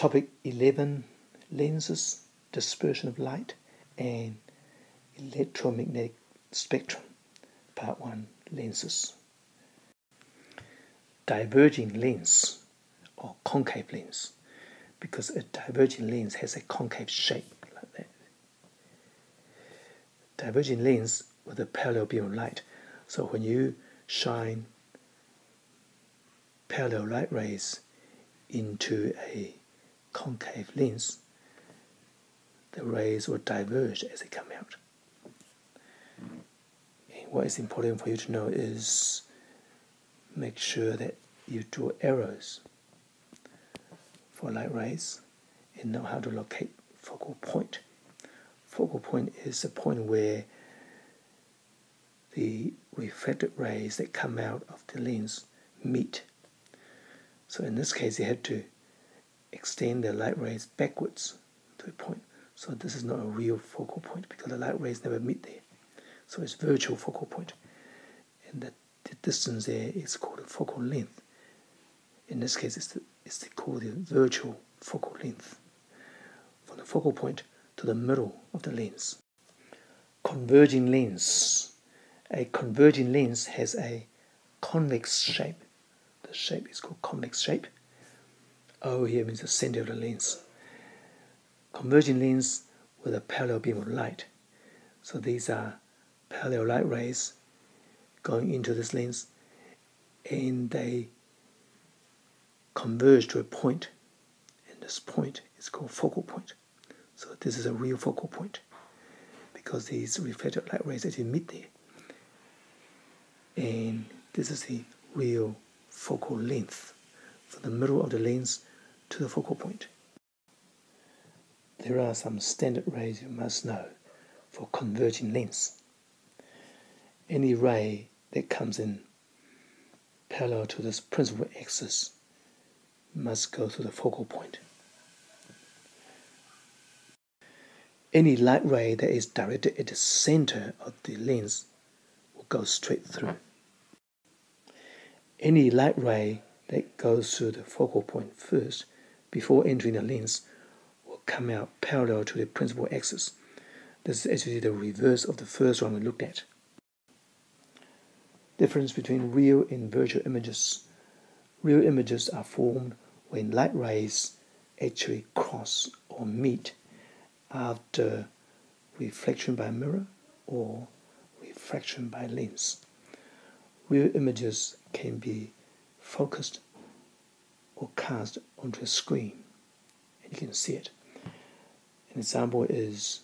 Topic 11, lenses, dispersion of light, and electromagnetic spectrum. Part 1, lenses. Diverging lens or concave lens, because a diverging lens has a concave shape like that. Diverging lens with a parallel beam of light. So when you shine parallel light rays into a concave lens, the rays will diverge as they come out. And what is important for you to know is make sure that you draw arrows for light rays and know how to locate focal point. Focal point is a point where the reflected rays that come out of the lens meet. So in this case, you have to extend the light rays backwards to a point. So this is not a real focal point because the light rays never meet there. So it's virtual focal point. And the distance there is called the focal length. In this case, it's called the virtual focal length, from the focal point to the middle of the lens. Converging lens. A converging lens has a convex shape. The shape is called convex shape. O here means the center of the lens. Converging lens with a parallel beam of light. So these are parallel light rays going into this lens, and they converge to a point, and this point is called focal point. So this is a real focal point because these reflected light rays actually meet there, and this is the real focal length from the middle of the lens to the focal point. There are some standard rays you must know for converging lens. Any ray that comes in parallel to this principal axis must go through the focal point. Any light ray that is directed at the center of the lens will go straight through. Any light ray that goes through the focal point first before entering the lens will come out parallel to the principal axis. This is actually the reverse of the first one we looked at. Difference between real and virtual images. Real images are formed when light rays actually cross or meet after reflection by mirror or refraction by lens. Real images can be focused or cast onto a screen, and you can see it. An example is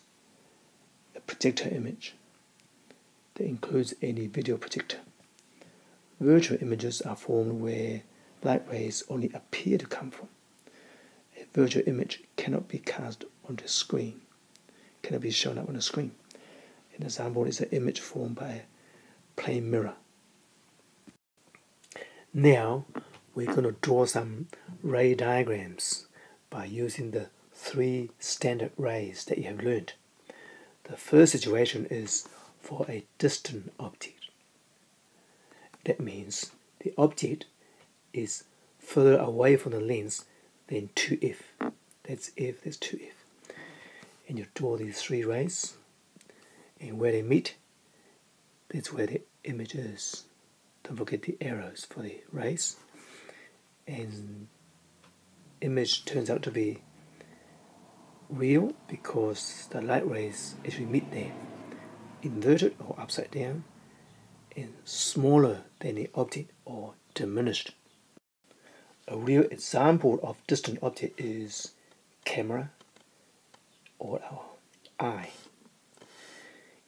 a projector image that includes any video projector. Virtual images are formed where light rays only appear to come from. A virtual image cannot be cast onto a screen, cannot be shown up on a screen. An example is an image formed by a plane mirror. Now we're going to draw some ray diagrams by using the 3 standard rays that you have learned. The first situation is for a distant object. That means the object is further away from the lens than 2f. That's f, that's 2f. And you draw these 3 rays, and where they meet, that's where the image is. Don't forget the arrows for the rays. And image turns out to be real because the light rays actually meet there, inverted or upside down, and smaller than the object or diminished. A real example of distant object is camera or our eye.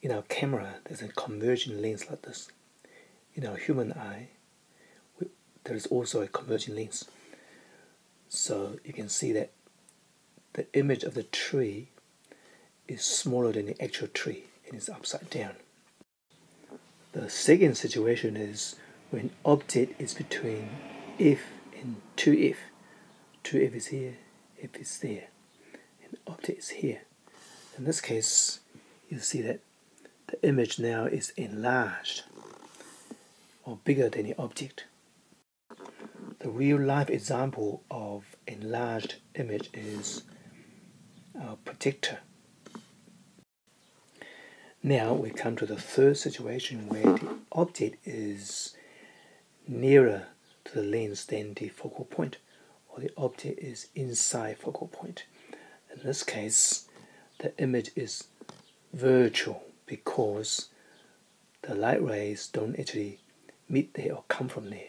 In our camera, there's a converging lens like this. In our human eye, there is also a converging lens. So you can see that the image of the tree is smaller than the actual tree and it's upside down. The second situation is when object is between f and 2f. 2f is here, f is there, and object is here. In this case, you see that the image now is enlarged or bigger than the object. The real-life example of enlarged image is our projector. Now we come to the third situation where the object is nearer to the lens than the focal point, or the object is inside focal point. In this case, the image is virtual because the light rays don't actually meet there or come from there.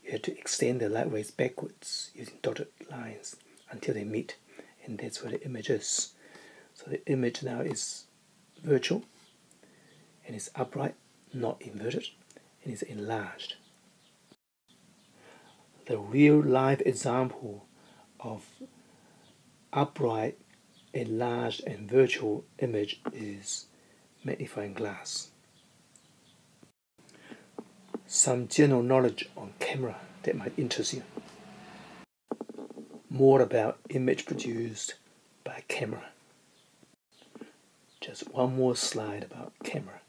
You have to extend the light rays backwards using dotted lines until they meet, and that's where the image is. So the image now is virtual, and it's upright, not inverted, and it's enlarged. The real life example of upright, enlarged, and virtual image is magnifying glass. Some general knowledge on camera that might interest you. More about image produced by camera. Just one more slide about camera.